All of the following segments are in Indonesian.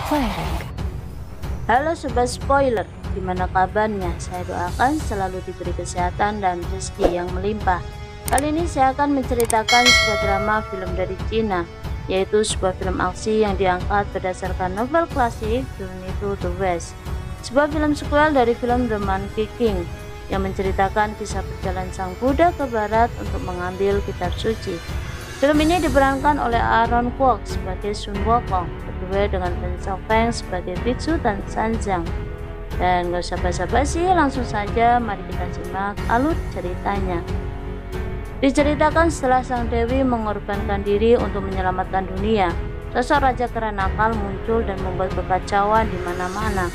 fighting. Halo Sobat Spoiler, gimana kabarnya? Saya doakan selalu diberi kesehatan dan rezeki yang melimpah. Kali ini saya akan menceritakan sebuah drama film dari Cina, yaitu sebuah film aksi yang diangkat berdasarkan novel klasik Journey to the West, sebuah film sequel dari film The Monkey King yang menceritakan kisah perjalanan sang Buddha ke barat untuk mengambil kitab suci. Film ini diperankan oleh Aaron Kwok sebagai Sun Wukong, berdua dengan Chen Xiaofeng sebagai biksu dan Sanzang. Dan gak usah basa-basi, langsung saja mari kita simak alur ceritanya. Diceritakan setelah sang Dewi mengorbankan diri untuk menyelamatkan dunia, sosok raja kera nakal muncul dan membuat kekacauan di mana-mana.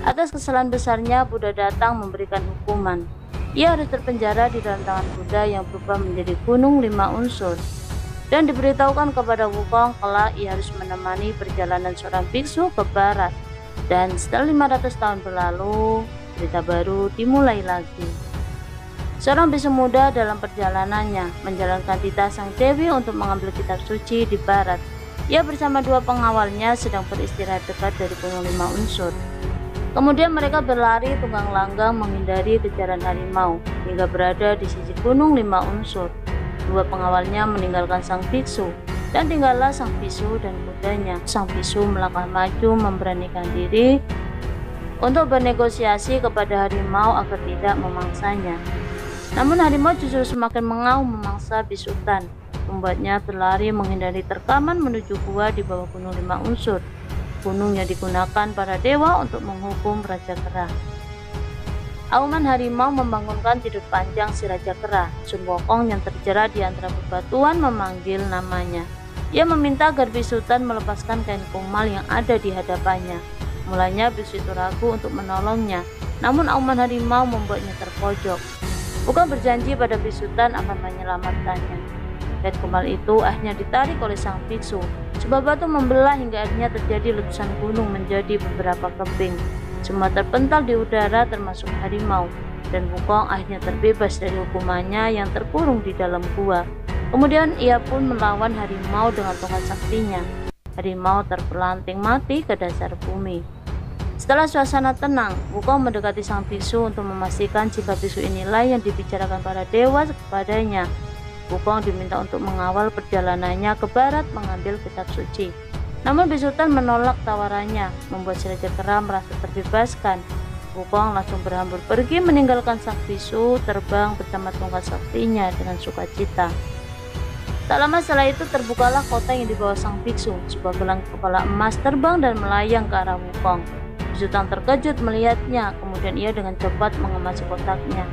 Atas kesalahan besarnya, Buddha datang memberikan hukuman. Ia harus terpenjara di dalam tangan Buddha yang berubah menjadi gunung 5 unsur. Dan diberitahukan kepada Wukong kalau ia harus menemani perjalanan seorang biksu ke barat. Dan setelah 500 tahun berlalu, cerita baru dimulai lagi. Seorang biksu muda dalam perjalanannya menjalankan titah sang Dewi untuk mengambil kitab suci di barat. Ia bersama dua pengawalnya sedang beristirahat dekat dari gunung 5 unsur. Kemudian mereka berlari tunggang langgang menghindari kejaran harimau hingga berada di sisi gunung 5 unsur. Dua pengawalnya meninggalkan sang biksu dan tinggallah sang biksu dan kudanya. Sang biksu melangkah maju memberanikan diri untuk bernegosiasi kepada harimau agar tidak memangsanya. Namun harimau justru semakin mengaum memangsa bisutan, membuatnya berlari menghindari terkaman menuju gua di bawah gunung 5 unsur, gunung yang digunakan para dewa untuk menghukum Raja Kera. Auman harimau membangunkan tidur panjang si Raja Kera. Sun Wukong yang terjerat di antara bebatuan memanggil namanya. Ia meminta agar bisutan melepaskan kain kumal yang ada di hadapannya. Mulanya bisu itu ragu untuk menolongnya, namun auman harimau membuatnya terpojok. Wukong berjanji pada bisutan akan menyelamatkannya. Kain kumal itu akhirnya ditarik oleh sang biksu. Sebuah batu membelah hingga akhirnya terjadi letusan gunung menjadi beberapa keping. Semua terpental di udara termasuk harimau, dan Wukong akhirnya terbebas dari hukumannya yang terkurung di dalam gua. Kemudian ia pun melawan harimau dengan tongkat saktinya. Harimau terpelanting mati ke dasar bumi. Setelah suasana tenang, Wukong mendekati sang biksu untuk memastikan jika biksu inilah yang dibicarakan para dewa kepadanya. Wukong diminta untuk mengawal perjalanannya ke barat mengambil kitab suci. Namun bisutan menolak tawarannya, membuat si Raja Kera merasa terbebaskan. Wukong langsung berhambur pergi meninggalkan sang biksu terbang bersama tongkat saktinya dengan sukacita. Tak lama setelah itu terbukalah kota yang dibawa sang biksu. Sebuah gelang kepala emas terbang dan melayang ke arah Wukong. Bisutan terkejut melihatnya, kemudian ia dengan cepat mengemasi kotaknya.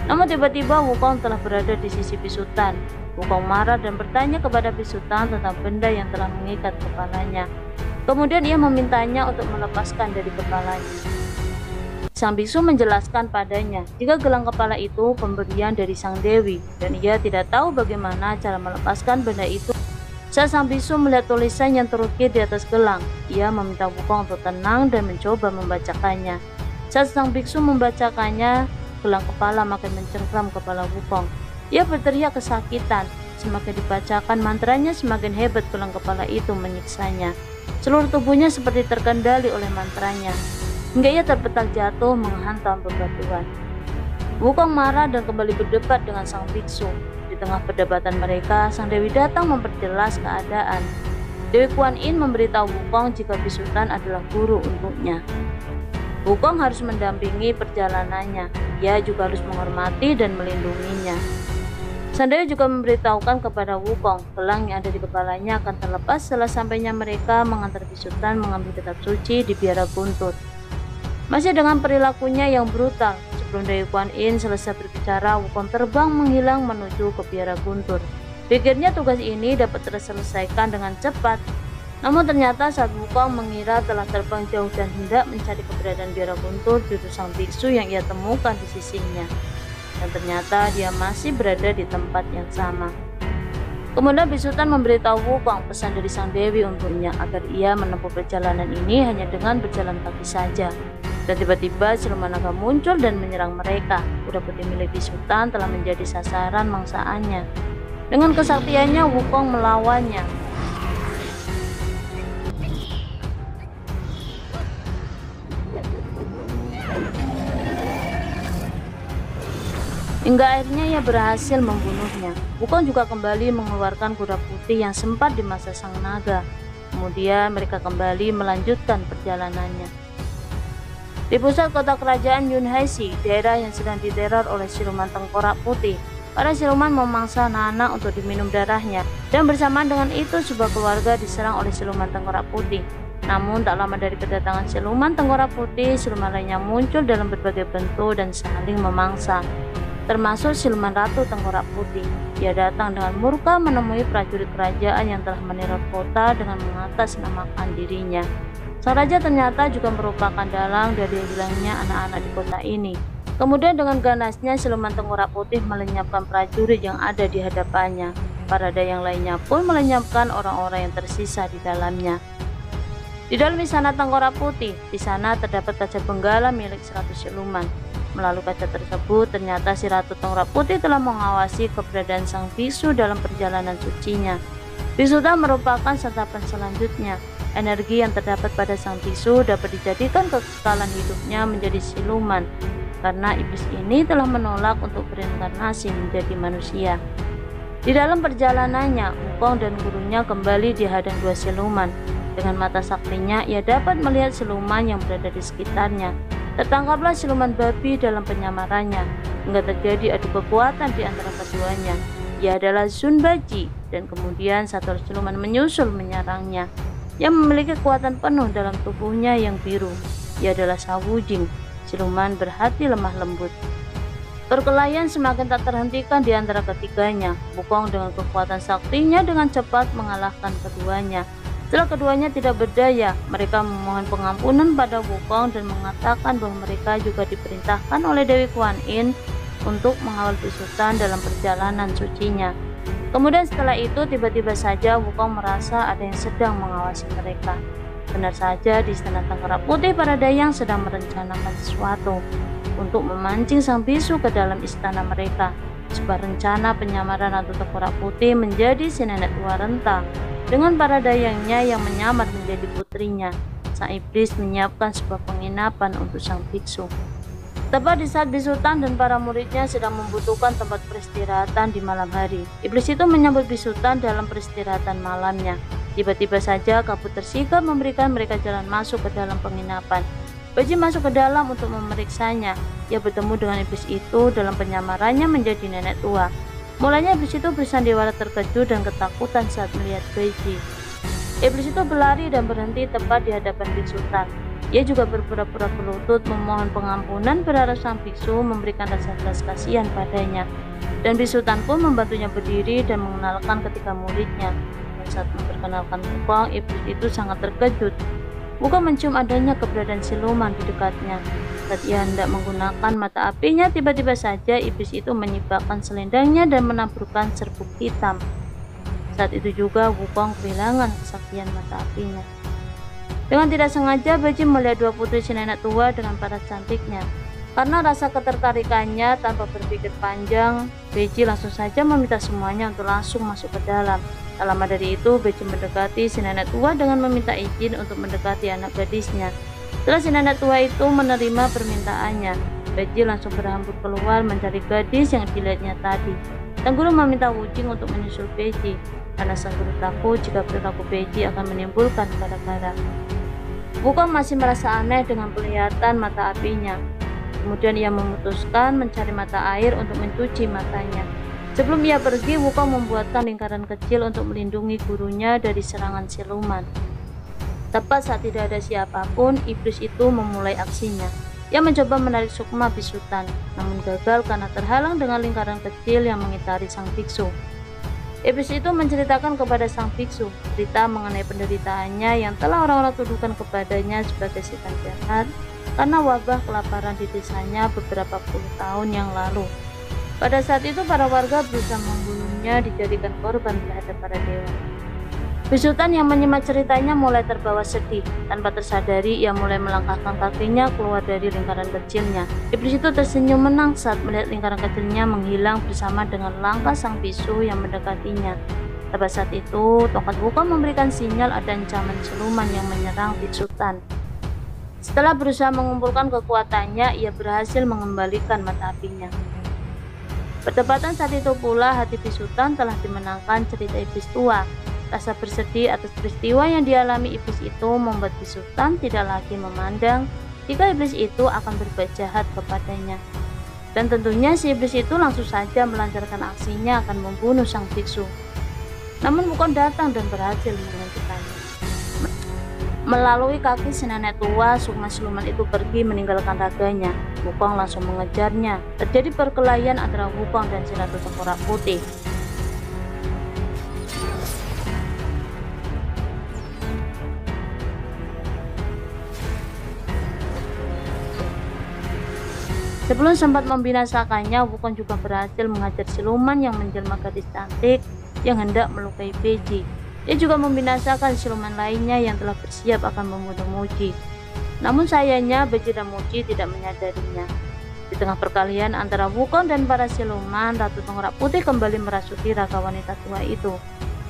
Namun tiba-tiba Wukong telah berada di sisi bisutan. Wukong marah dan bertanya kepada bisutan tentang benda yang telah mengikat kepalanya. Kemudian ia memintanya untuk melepaskan dari kepalanya. Sang biksu menjelaskan padanya jika gelang kepala itu pemberian dari sang dewi dan ia tidak tahu bagaimana cara melepaskan benda itu. Saat sang biksu melihat tulisan yang terukir di atas gelang, ia meminta Wukong untuk tenang dan mencoba membacakannya. Saat sang biksu membacakannya, gelang kepala makin mencengkram kepala Wukong. Ia berteriak kesakitan. Semakin dibacakan mantranya, semakin hebat gelang kepala itu menyiksanya. Seluruh tubuhnya seperti terkendali oleh mantranya, hingga ia terpetak jatuh menghantam bebatuan. Wukong marah dan kembali berdebat dengan sang biksu. Di tengah perdebatan mereka, sang dewi datang memperjelas keadaan. Dewi Kuan Yin memberitahu Wukong jika bisutan adalah guru untuknya. Wukong harus mendampingi perjalanannya. Ia juga harus menghormati dan melindunginya. Sang Dewi juga memberitahukan kepada Wukong gelang yang ada di kepalanya akan terlepas setelah sampainya mereka mengantar bisutan mengambil kitab suci di biara Guntur. Masih dengan perilakunya yang brutal, sebelum Dewi Kuan Yin selesai berbicara, Wukong terbang menghilang menuju ke biara Guntur. Pikirnya tugas ini dapat terselesaikan dengan cepat. Namun ternyata saat Wukong mengira telah terbang jauh dan hendak mencari keberadaan biara Guntur, justru sang biksu yang ia temukan di sisinya. Dan ternyata dia masih berada di tempat yang sama. Kemudian bisutan memberitahu Wukong pesan dari sang dewi untuknya agar ia menempuh perjalanan ini hanya dengan berjalan kaki saja. Dan tiba-tiba siluman naga muncul dan menyerang mereka. Kuda putih milik bisutan telah menjadi sasaran mangsaannya. Dengan kesaktiannya Wukong melawannya. hingga akhirnya ia berhasil membunuhnya. Wukong juga kembali mengeluarkan kuda putih yang sempat di masa sang naga. Kemudian mereka kembali melanjutkan perjalanannya. Di pusat kota kerajaan Yunhaishi, daerah yang sedang diteror oleh siluman tengkorak putih, para siluman memangsa anak-anak untuk diminum darahnya, dan bersamaan dengan itu sebuah keluarga diserang oleh siluman tengkorak putih. Namun tak lama dari kedatangan siluman tengkorak putih, siluman lainnya muncul dalam berbagai bentuk dan saling memangsa, termasuk siluman ratu tengkorak putih. Ia datang dengan murka menemui prajurit kerajaan yang telah meneror kota dengan mengatasnamakan dirinya. Sang raja ternyata juga merupakan dalang dari hilangnya anak-anak di kota ini. Kemudian dengan ganasnya siluman tengkorak putih melenyapkan prajurit yang ada di hadapannya. Para dayang lainnya pun melenyapkan orang-orang yang tersisa di dalamnya. Di dalam istana tengkorak putih, di sana terdapat kaca benggala milik 100 siluman. Melalui kaca tersebut, ternyata si Ratu Tengkorak Putih telah mengawasi keberadaan sang bisu dalam perjalanan sucinya. Bisuta merupakan santapan selanjutnya. Energi yang terdapat pada sang bisu dapat dijadikan kekekalan hidupnya menjadi siluman, karena iblis ini telah menolak untuk berinkarnasi menjadi manusia. Di dalam perjalanannya, Wukong dan gurunya kembali dihadang dua siluman. Dengan mata saktinya, ia dapat melihat siluman yang berada di sekitarnya. Tertangkaplah siluman babi dalam penyamarannya, hingga terjadi adu kekuatan di antara keduanya. Ia adalah Zunbaji, dan kemudian satu siluman menyusul menyerangnya, yang memiliki kekuatan penuh dalam tubuhnya yang biru. Ia adalah Shawujing, siluman berhati lemah lembut. Perkelahian semakin tak terhentikan di antara ketiganya. Wukong dengan kekuatan saktinya dengan cepat mengalahkan keduanya. Setelah keduanya tidak berdaya, mereka memohon pengampunan pada Wukong dan mengatakan bahwa mereka juga diperintahkan oleh Dewi Kuan Yin untuk mengawal bisutan dalam perjalanan sucinya. Kemudian setelah itu tiba-tiba saja Wukong merasa ada yang sedang mengawasi mereka. Benar saja, di istana Tengkorak Putih para dayang sedang merencanakan sesuatu untuk memancing sang bisu ke dalam istana mereka. Sebuah rencana penyamaran Ratu Tengkorak Putih menjadi si nenek tua renta dengan para dayangnya yang menyamar menjadi putrinya. Sang iblis menyiapkan sebuah penginapan untuk sang biksu. Tepat di saat bisutan dan para muridnya sedang membutuhkan tempat peristirahatan di malam hari, iblis itu menyambut bisutan dalam peristirahatan malamnya. Tiba-tiba saja kabut tersigap memberikan mereka jalan masuk ke dalam penginapan. Baji masuk ke dalam untuk memeriksanya. Ia bertemu dengan iblis itu dalam penyamarannya menjadi nenek tua. Mulanya iblis itu bersandiwara terkejut dan ketakutan saat melihat Baji. Iblis itu berlari dan berhenti tepat di hadapan bisutan. Ia juga berpura-pura berlutut memohon pengampunan, berharap sang biksu memberikan rasa belas kasihan padanya. Dan bisutan pun membantunya berdiri dan mengenalkan ketiga muridnya. Dan saat memperkenalkan Wukong, iblis itu sangat terkejut. Wukong mencium adanya keberadaan siluman di dekatnya. Saat ia hendak menggunakan mata apinya, tiba-tiba saja iblis itu menyibakkan selendangnya dan menaburkan serbuk hitam. Saat itu juga Wukong kehilangan kesaktian mata apinya. Dengan tidak sengaja, Baji melihat dua putri si nenek tua dengan para cantiknya. Karena rasa ketertarikannya, tanpa berpikir panjang, Baji langsung saja meminta semuanya untuk langsung masuk ke dalam. Tak lama dari itu, Baji mendekati si nenek tua dengan meminta izin untuk mendekati anak gadisnya. Setelah si nenek tua itu menerima permintaannya, Baji langsung berhambur keluar mencari gadis yang dilihatnya tadi. Sang guru meminta Wujing untuk menyusul Baji, karena sang guru takut jika perilaku Baji akan menimbulkan gara-gara. Wukong masih merasa aneh dengan penglihatan mata apinya. Kemudian ia memutuskan mencari mata air untuk mencuci matanya. Sebelum ia pergi, Wukong membuatkan lingkaran kecil untuk melindungi gurunya dari serangan siluman. Tepat saat tidak ada siapapun, iblis itu memulai aksinya. Ia mencoba menarik sukma bisutan, namun gagal karena terhalang dengan lingkaran kecil yang mengitari sang biksu. Iblis itu menceritakan kepada sang biksu cerita mengenai penderitaannya yang telah orang-orang tuduhkan kepadanya sebagai setan jahat karena wabah kelaparan di desanya beberapa puluh tahun yang lalu. Pada saat itu para warga berusaha membunuhnya dijadikan korban terhadap para dewa. Bisutan yang menyimak ceritanya mulai terbawa sedih. Tanpa tersadari ia mulai melangkahkan kakinya keluar dari lingkaran kecilnya. Iblis itu tersenyum menang saat melihat lingkaran kecilnya menghilang bersama dengan langkah sang bisu yang mendekatinya. Tepat saat itu tongkat Wukong memberikan sinyal ada ancaman siluman yang menyerang bisutan. Setelah berusaha mengumpulkan kekuatannya, ia berhasil mengembalikan mata apinya. Bertepatan saat itu pula hati Bisutan telah dimenangkan cerita iblis tua. Rasa bersedih atas peristiwa yang dialami iblis itu membuat Bisutan tidak lagi memandang jika iblis itu akan berbuat jahat kepadanya. Dan tentunya si iblis itu langsung saja melancarkan aksinya akan membunuh sang biksu. Namun Wukong datang dan berhasil menghentikannya. Melalui kaki si nenek tua, Sukma siluman itu pergi meninggalkan raganya. Wukong langsung mengejarnya. Terjadi perkelahian antara Wukong dan si Ratu Tengkorak Putih. Sebelum sempat membinasakannya, Wukong juga berhasil menghajar siluman yang menjelma gadis cantik yang hendak melukai Beji. Dia juga membinasakan siluman lainnya yang telah bersiap akan membunuh Muji. Namun sayangnya Beji dan Muji tidak menyadarinya. Di tengah perkelahian antara Wukong dan para siluman, Ratu Tengkorak Putih kembali merasuki raga wanita tua itu.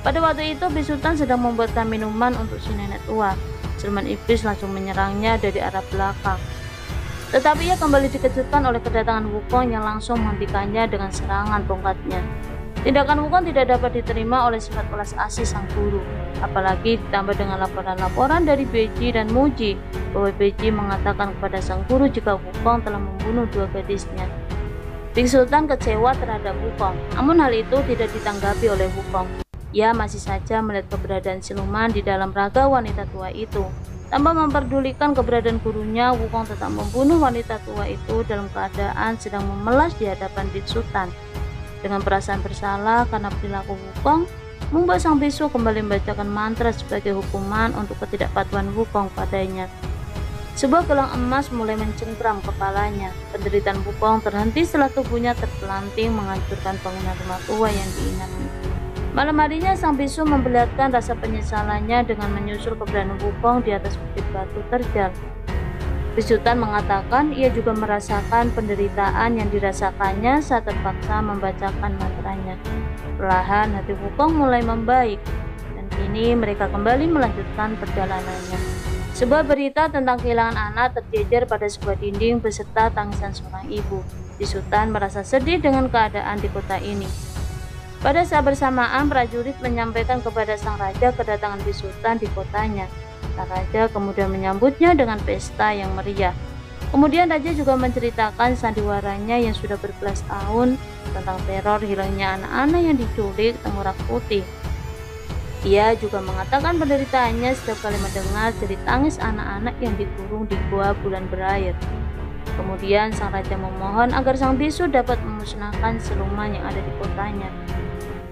Pada waktu itu Bisutan sedang membuatkan minuman untuk si nenek tua. Siluman iblis langsung menyerangnya dari arah belakang. Tetapi ia kembali dikejutkan oleh kedatangan Wukong yang langsung menghentikannya dengan serangan tongkatnya. Tindakan Wukong tidak dapat diterima oleh sifat welas asih sang guru, apalagi ditambah dengan laporan-laporan dari Beji dan Muji bahwa Beji mengatakan kepada sang guru jika Wukong telah membunuh dua gadisnya. Bisutan kecewa terhadap Wukong, namun hal itu tidak ditanggapi oleh Wukong. Ia masih saja melihat keberadaan siluman di dalam raga wanita tua itu. Tanpa memperdulikan keberadaan gurunya, Wukong tetap membunuh wanita tua itu dalam keadaan sedang memelas di hadapan Bisutan. Dengan perasaan bersalah karena perilaku Wukong, membuat sang bisu kembali membacakan mantra sebagai hukuman untuk ketidakpatuhan Wukong padanya. Sebuah gelang emas mulai mencengkram kepalanya. Penderitaan Wukong terhenti setelah tubuhnya terpelanting menghancurkan bangunan rumah tua yang diinapnya. Malam harinya sang bisu memperlihatkan rasa penyesalannya dengan menyusul keberadaan Wukong di atas bukit batu terjal. Bisutan mengatakan ia juga merasakan penderitaan yang dirasakannya saat terpaksa membacakan mantranya. Perlahan hati Wukong mulai membaik, dan kini mereka kembali melanjutkan perjalanannya. Sebuah berita tentang kehilangan anak terjejer pada sebuah dinding beserta tangisan seorang ibu. Bisutan merasa sedih dengan keadaan di kota ini. Pada saat bersamaan, prajurit menyampaikan kepada sang raja kedatangan Bisutan di kotanya. Sang raja kemudian menyambutnya dengan pesta yang meriah. Kemudian raja juga menceritakan sandiwaranya yang sudah berbelas tahun tentang teror hilangnya anak-anak yang diculik Tengkorak Putih. Ia juga mengatakan penderitaannya setiap kali mendengar jerit tangis anak-anak yang dikurung di gua bulan berair. Kemudian sang raja memohon agar sang bisu dapat memusnahkan siluman yang ada di kotanya.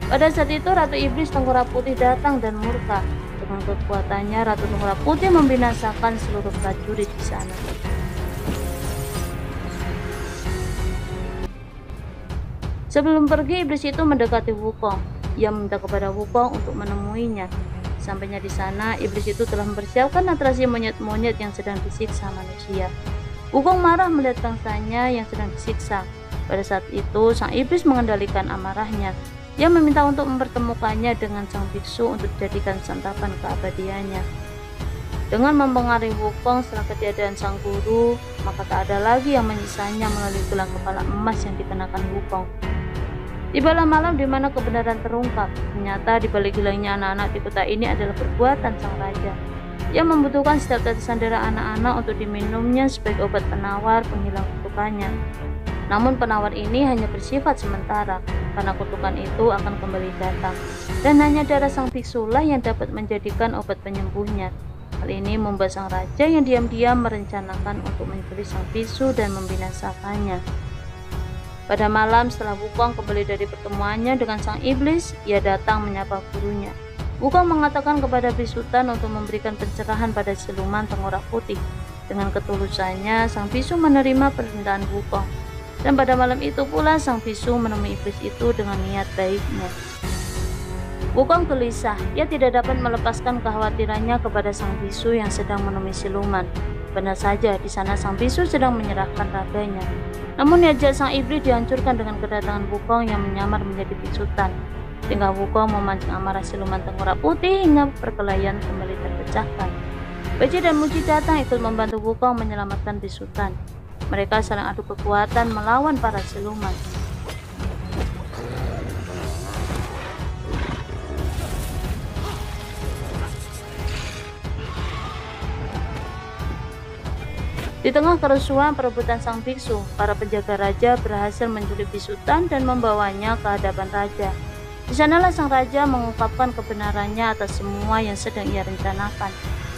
Pada saat itu Ratu Iblis Tengkorak Putih datang dan murka. Dengan kekuatannya, Ratu Tengkorak Putih membinasakan seluruh prajurit di sana. Sebelum pergi, iblis itu mendekati Wukong. Ia meminta kepada Wukong untuk menemuinya. Sampainya di sana, iblis itu telah mempersiapkan atraksi monyet-monyet yang sedang disiksa manusia. Wukong marah melihat bangsanya yang sedang disiksa. Pada saat itu, sang iblis mengendalikan amarahnya. Ia meminta untuk mempertemukannya dengan sang biksu untuk dijadikan santapan keabadiannya. Dengan mempengaruhi Wukong setelah ketiadaan sang guru, maka tak ada lagi yang menyisanya melalui gelang kepala emas yang dikenakan Wukong. Tibalah malam di mana kebenaran terungkap. Ternyata di balik hilangnya anak-anak di kota ini adalah perbuatan sang raja. Ia membutuhkan setiap tetesan darah anak-anak untuk diminumnya sebagai obat penawar penghilang kutukannya. Namun penawar ini hanya bersifat sementara, karena kutukan itu akan kembali datang, dan hanya darah sang biksulah yang dapat menjadikan obat penyembuhnya. Hal ini membuat sang raja yang diam-diam merencanakan untuk mencuri sang bisu dan membinasakannya. Pada malam setelah Wukong kembali dari pertemuannya dengan sang iblis, ia datang menyapa gurunya. Wukong mengatakan kepada Bisutan untuk memberikan pencerahan pada siluman Tengkorak Putih. Dengan ketulusannya, sang bisu menerima permintaan Wukong. Dan pada malam itu pula sang bisu menemui iblis itu dengan niat baiknya. Wukong gelisah, ia tidak dapat melepaskan kekhawatirannya kepada sang bisu yang sedang menemui siluman. Benar saja, di sana sang bisu sedang menyerahkan raganya. Namun niat jahat sang iblis dihancurkan dengan kedatangan Wukong yang menyamar menjadi Bisutan. Tingkah Wukong memancing amarah siluman Tengkorak Putih hingga perkelahian kembali terpecahkan. Beji dan Muji datang ikut membantu Wukong menyelamatkan Bisutan. Mereka saling adu kekuatan melawan para siluman. Di tengah kerusuhan perebutan sang biksu, para penjaga raja berhasil menculik Bisutan dan membawanya ke hadapan raja. Di sanalah sang raja mengungkapkan kebenarannya atas semua yang sedang ia rencanakan.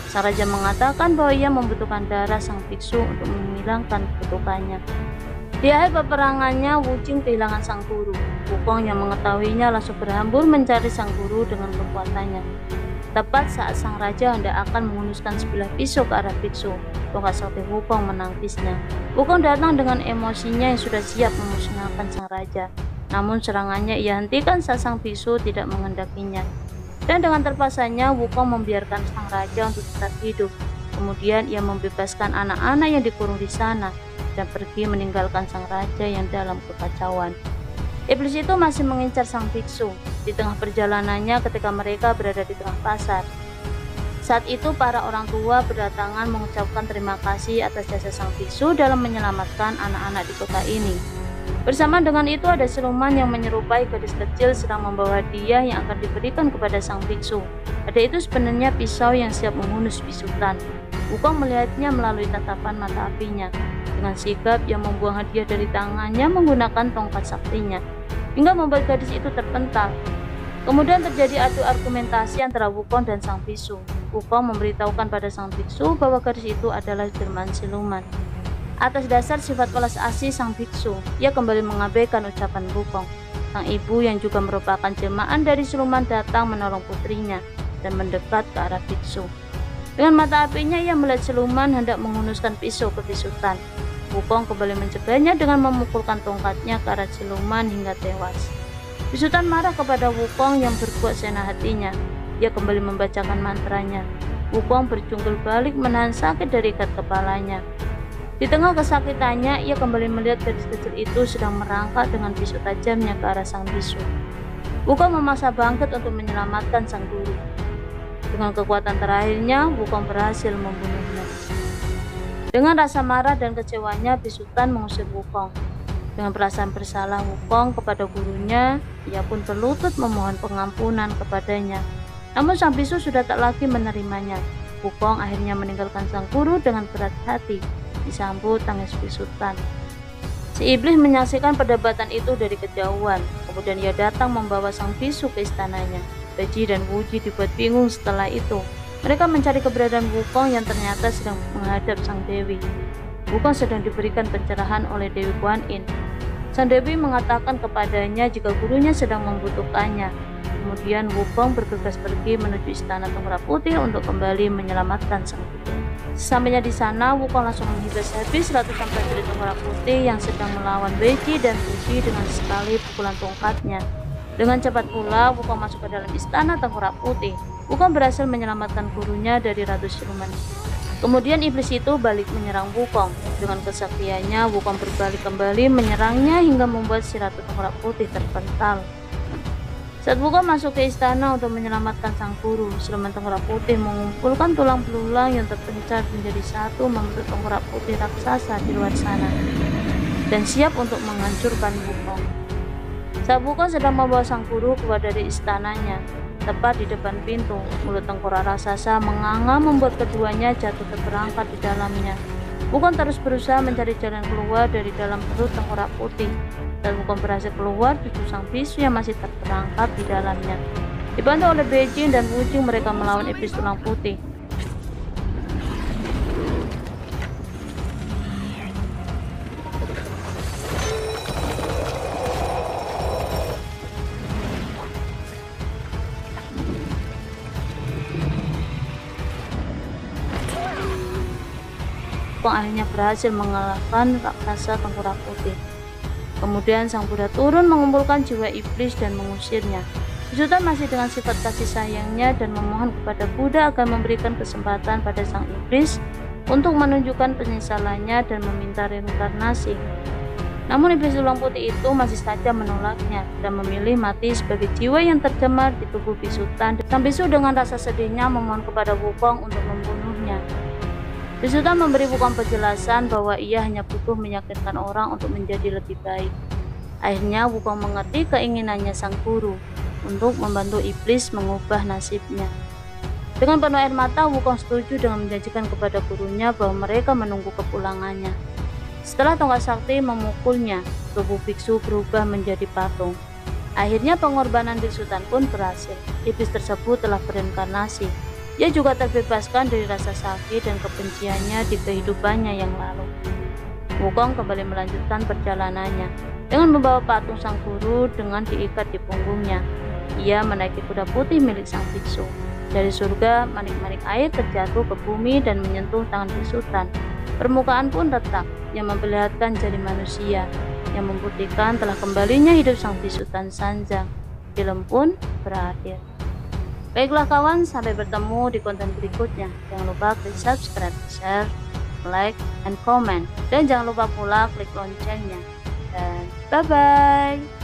Sang raja mengatakan bahwa ia membutuhkan darah sang biksu untuk menghilangkan kutukannya. Di akhir peperangannya, Wu Jing kehilangan sang guru. Wukong yang mengetahuinya langsung berhambur mencari sang guru dengan kekuatannya. Tepat saat sang raja hendak akan menghunuskan sebilah pisau ke arah biksu, tongkat sakti Wukong menangkisnya. Wukong datang dengan emosinya yang sudah siap memusnahkan sang raja. Namun serangannya ia hentikan saat sang biksu tidak menghendakinya. Dan dengan terpaksanya Wukong membiarkan sang raja untuk tetap hidup. Kemudian ia membebaskan anak-anak yang dikurung di sana dan pergi meninggalkan sang raja yang dalam kekacauan. Iblis itu masih mengincar sang biksu di tengah perjalanannya ketika mereka berada di tengah pasar. Saat itu para orang tua berdatangan mengucapkan terima kasih atas jasa sang biksu dalam menyelamatkan anak-anak di kota ini. Bersama dengan itu ada siluman yang menyerupai gadis kecil sedang membawa hadiah yang akan diberikan kepada sang biksu. Hadiah itu sebenarnya pisau yang siap menghunus Bisutan. Wukong melihatnya melalui tatapan mata apinya. Dengan sigap ia membuang hadiah dari tangannya menggunakan tongkat saktinya, hingga membuat gadis itu terpental. Kemudian terjadi adu argumentasi antara Wukong dan sang biksu. Wukong memberitahukan pada sang biksu bahwa gadis itu adalah delman siluman. Atas dasar sifat welas asih sang biksu, ia kembali mengabaikan ucapan Wukong. Sang ibu yang juga merupakan jelmaan dari siluman datang menolong putrinya dan mendekat ke arah biksu. Dengan mata apinya ia melihat siluman hendak menghunuskan pisau ke Bisutan. Wukong kembali mencegahnya dengan memukulkan tongkatnya ke arah siluman hingga tewas. Bisutan marah kepada Wukong yang berbuat seenak hatinya. Ia kembali membacakan mantranya. Wukong berjungkir balik menahan sakit dari ikat kepalanya. Di tengah kesakitannya, ia kembali melihat gadis kecil itu sedang merangkak dengan pisau tajamnya ke arah sang biksu. Wukong memaksa bangkit untuk menyelamatkan sang guru. Dengan kekuatan terakhirnya, Wukong berhasil membunuhnya. Dengan rasa marah dan kecewanya, Bisutan mengusir Wukong. Dengan perasaan bersalah Wukong kepada gurunya, ia pun berlutut memohon pengampunan kepadanya. Namun sang biksu sudah tak lagi menerimanya. Wukong akhirnya meninggalkan sang guru dengan berat hati, disambut tangis Bisutan. Si iblis menyaksikan perdebatan itu dari kejauhan. Kemudian ia datang membawa sang biksu ke istananya. Beji dan Wuji dibuat bingung setelah itu. Mereka mencari keberadaan Wukong yang ternyata sedang menghadap sang dewi. Wukong sedang diberikan pencerahan oleh Dewi Guan Yin. Sang dewi mengatakan kepadanya jika gurunya sedang membutuhkannya. Kemudian Wukong bergegas pergi menuju istana Tengkorak Putih untuk kembali menyelamatkan sang guru. Sesampainya di sana, Wukong langsung menghibas habis ratusan prajurit Tengkorak Putih yang sedang melawan Beji dan Wuji dengan sekali pukulan tongkatnya. Dengan cepat pula, Wukong masuk ke dalam istana Tengkorak Putih. Wukong berhasil menyelamatkan gurunya dari Ratu Siluman. Kemudian iblis itu balik menyerang Wukong. Dengan kesaktiannya, Wukong berbalik kembali menyerangnya hingga membuat si Ratu Tengkorak Putih terpental. Saat Wukong masuk ke istana untuk menyelamatkan sang guru, Siluman Tengkorak Putih mengumpulkan tulang belulang yang terpencar menjadi satu membentuk Tengkorak Putih raksasa di luar sana dan siap untuk menghancurkan Wukong. Saat Wukong sedang membawa sang guru keluar dari istananya, tepat di depan pintu, mulut tengkorak raksasa menganga membuat keduanya jatuh terperangkap di dalamnya. Wukong terus berusaha mencari jalan keluar dari dalam perut Tengkorak Putih. Dan Wukong berhasil keluar, justru sang biksu yang masih terperangkap di dalamnya. Dibantu oleh Beijing dan Wujing, mereka melawan iblis tulang putih. Wukong akhirnya berhasil mengalahkan raksasa Tengkorak Putih. Kemudian sang Buddha turun mengumpulkan jiwa iblis dan mengusirnya. Bisutan masih dengan sifat kasih sayangnya dan memohon kepada Buddha agar memberikan kesempatan pada sang iblis untuk menunjukkan penyesalannya dan meminta reinkarnasi. Namun iblis tulang putih itu masih saja menolaknya dan memilih mati sebagai jiwa yang tercemar di tubuh Bisutan. Sang bisu dengan rasa sedihnya memohon kepada Wukong untuk membunuhnya. Bisutan memberi Wukong penjelasan bahwa ia hanya butuh meyakinkan orang untuk menjadi lebih baik. Akhirnya Wukong mengerti keinginannya sang guru untuk membantu iblis mengubah nasibnya. Dengan penuh air mata, Wukong setuju dengan menjanjikan kepada gurunya bahwa mereka menunggu kepulangannya. Setelah tongkat sakti memukulnya, tubuh biksu berubah menjadi patung. Akhirnya pengorbanan Biksu Tan pun berhasil. Iblis tersebut telah berinkarnasi. Ia juga terbebaskan dari rasa sakit dan kebenciannya di kehidupannya yang lalu. Wukong kembali melanjutkan perjalanannya dengan membawa patung sang guru dengan diikat di punggungnya. Ia menaiki kuda putih milik sang biksu. Dari surga, manik-manik air terjatuh ke bumi dan menyentuh tangan Biksu Tan. Permukaan pun retak yang memperlihatkan jari manusia, yang membuktikan telah kembalinya hidup sang Biksu Tan Sanjang. Film pun berakhir. Baiklah kawan, sampai bertemu di konten berikutnya. Jangan lupa klik subscribe, share, like, and comment. Dan jangan lupa pula klik loncengnya. Dan bye-bye.